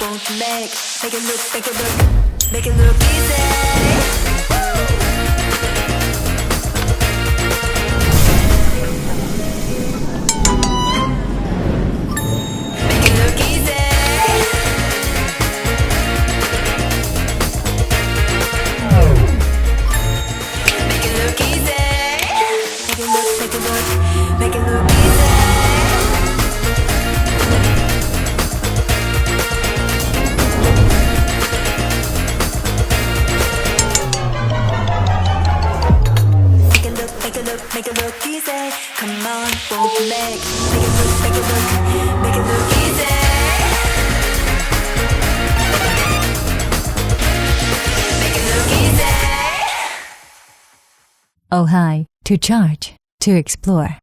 won't you make it look, make it look easy. Make it look easy. Come on, won't you make it look easy. Make it look easy. Oh hi, to charge, to explore.